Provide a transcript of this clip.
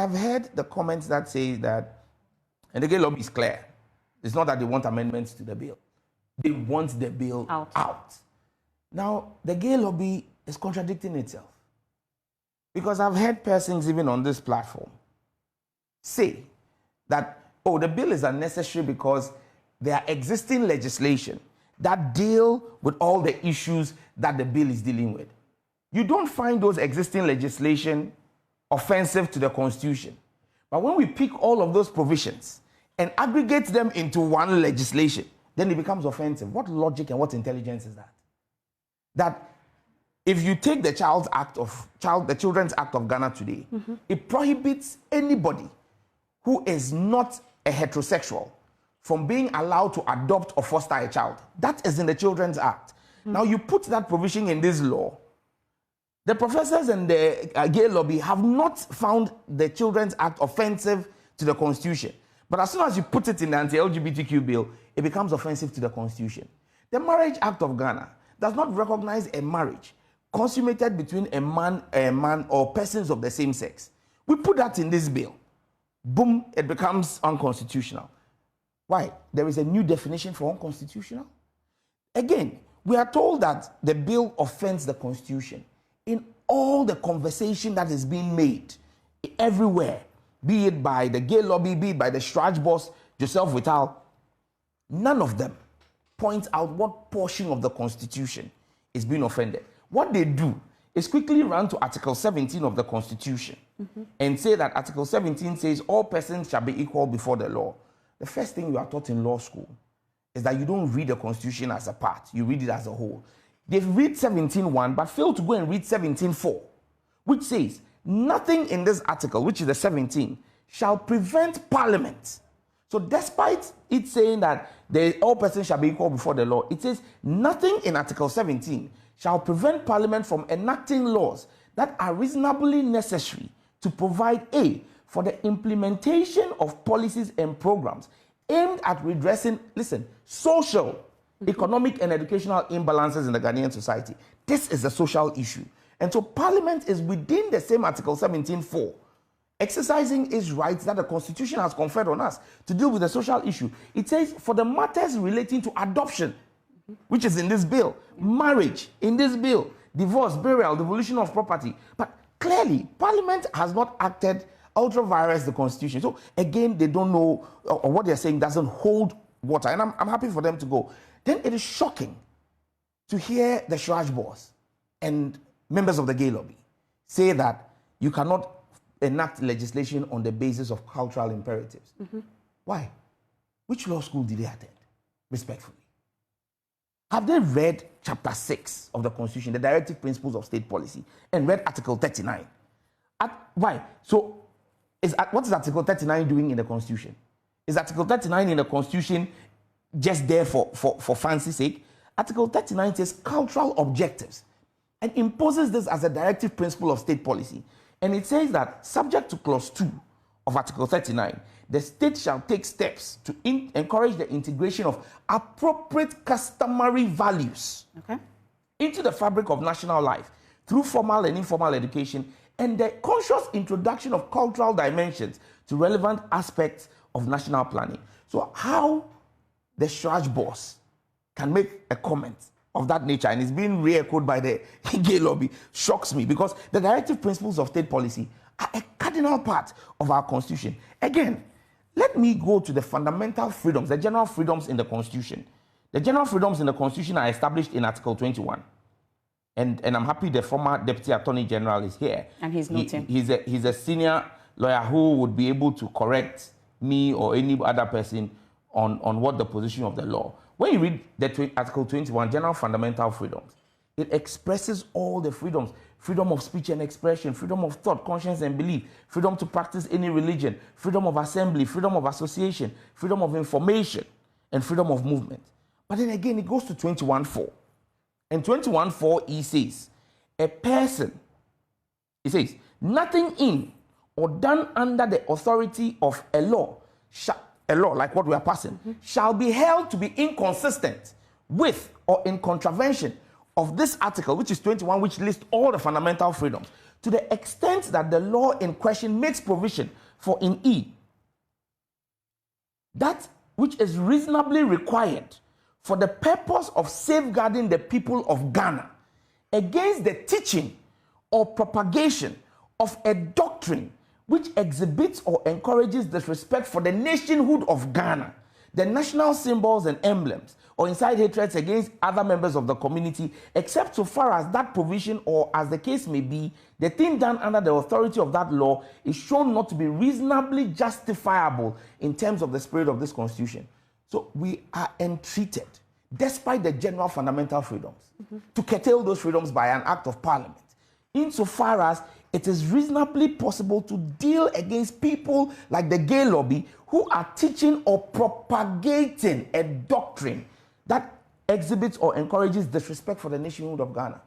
have heard the comments that say that, and the gay lobby is clear. It's not that they want amendments to the bill. They want the bill out. Now, the gay lobby is contradicting itself. Because I've heard persons even on this platform say that, oh, the bill is unnecessary because there are existing legislation that deal with all the issues that the bill is dealing with. You don't find those existing legislation offensive to the Constitution. But when we pick all of those provisions and aggregate them into one legislation, then it becomes offensive. What logic and what intelligence is that? That if you take the Children's Act of Ghana today, it prohibits anybody who is not a heterosexual from being allowed to adopt or foster a child. That is in the Children's Act. Now you put that provision in this law. The professors and the gay lobby have not found the Children's Act offensive to the Constitution. But as soon as you put it in the Anti-LGBTQ Bill, it becomes offensive to the Constitution. The Marriage Act of Ghana does not recognize a marriage consummated between a man or persons of the same sex. We put that in this bill. Boom, it becomes unconstitutional. Why? There is a new definition for unconstitutional. Again, we are told that the bill offends the Constitution in all the conversation that is being made everywhere, be it by the gay lobby, be it by the Strach boss, Joseph Whittal. None of them point out what portion of the Constitution is being offended. What they do is quickly run to Article 17 of the Constitution and say that Article 17 says all persons shall be equal before the law. The first thing you are taught in law school is that you don't read the Constitution as a part, you read it as a whole. They read 17.1 but fail to go and read 17.4, which says nothing in this article, which is the 17, shall prevent Parliament. So despite it saying that all persons shall be equal before the law, it says nothing in Article 17 shall prevent Parliament from enacting laws that are reasonably necessary to provide for the implementation of policies and programs aimed at redressing, listen, social, economic and educational imbalances in the Ghanaian society. This is a social issue. And so Parliament is within the same Article 17.4, exercising its rights that the Constitution has conferred on us to deal with the social issue. It says for the matters relating to adoption, which is in this bill, marriage in this bill, divorce, burial, devolution of property. But clearly, Parliament has not acted ultra vires the Constitution. So again, they don't know, or what they're saying doesn't hold water. And I'm happy for them to go. Then it is shocking to hear the Strach boss and members of the gay lobby say that you cannot enact legislation on the basis of cultural imperatives. Why? Which law school did they attend? Respectfully. Have they read Chapter 6 of the Constitution, the Directive Principles of State Policy, and read Article 39? Why? So, what is Article 39 doing in the Constitution? Is Article 39 in the Constitution just there for fancy's sake? Article 39 says cultural objectives and imposes this as a directive principle of state policy. And it says that, subject to Clause 2 of Article 39, the state shall take steps to encourage the integration of appropriate customary values into the fabric of national life through formal and informal education and the conscious introduction of cultural dimensions to relevant aspects of national planning. So how the Strach boss can make a comment of that nature and it's being re-echoed by the gay lobby shocks me, because the directive principles of state policy are a cardinal part of our Constitution. Again, let me go to the fundamental freedoms, the general freedoms in the Constitution. The general freedoms in the Constitution are established in Article 21. And I'm happy the former Deputy Attorney General is here. And he's noting. He's a senior lawyer who would be able to correct me or any other person on what the position of the law. When you read the Article 21, General Fundamental Freedoms, it expresses all the freedoms. Freedom of speech and expression, freedom of thought, conscience and belief, freedom to practice any religion, freedom of assembly, freedom of association, freedom of information, and freedom of movement. But then again, it goes to 21.4. And 21.4, he says, a person, he says, nothing in or done under the authority of a law, like what we are passing, shall be held to be inconsistent with or in contravention of this article, which is 21, which lists all the fundamental freedoms. to the extent that the law in question makes provision for in E, that which is reasonably required for the purpose of safeguarding the people of Ghana against the teaching or propagation of a doctrine which exhibits or encourages disrespect for the nationhood of Ghana, the national symbols and emblems, or incite hatreds against other members of the community, except so far as that provision, or as the case may be, the thing done under the authority of that law is shown not to be reasonably justifiable in terms of the spirit of this Constitution. So we are entreated, despite the general fundamental freedoms, to curtail those freedoms by an act of Parliament, insofar as it is reasonably possible to deal against people like the gay lobby who are teaching or propagating a doctrine that exhibits or encourages disrespect for the nationhood of Ghana.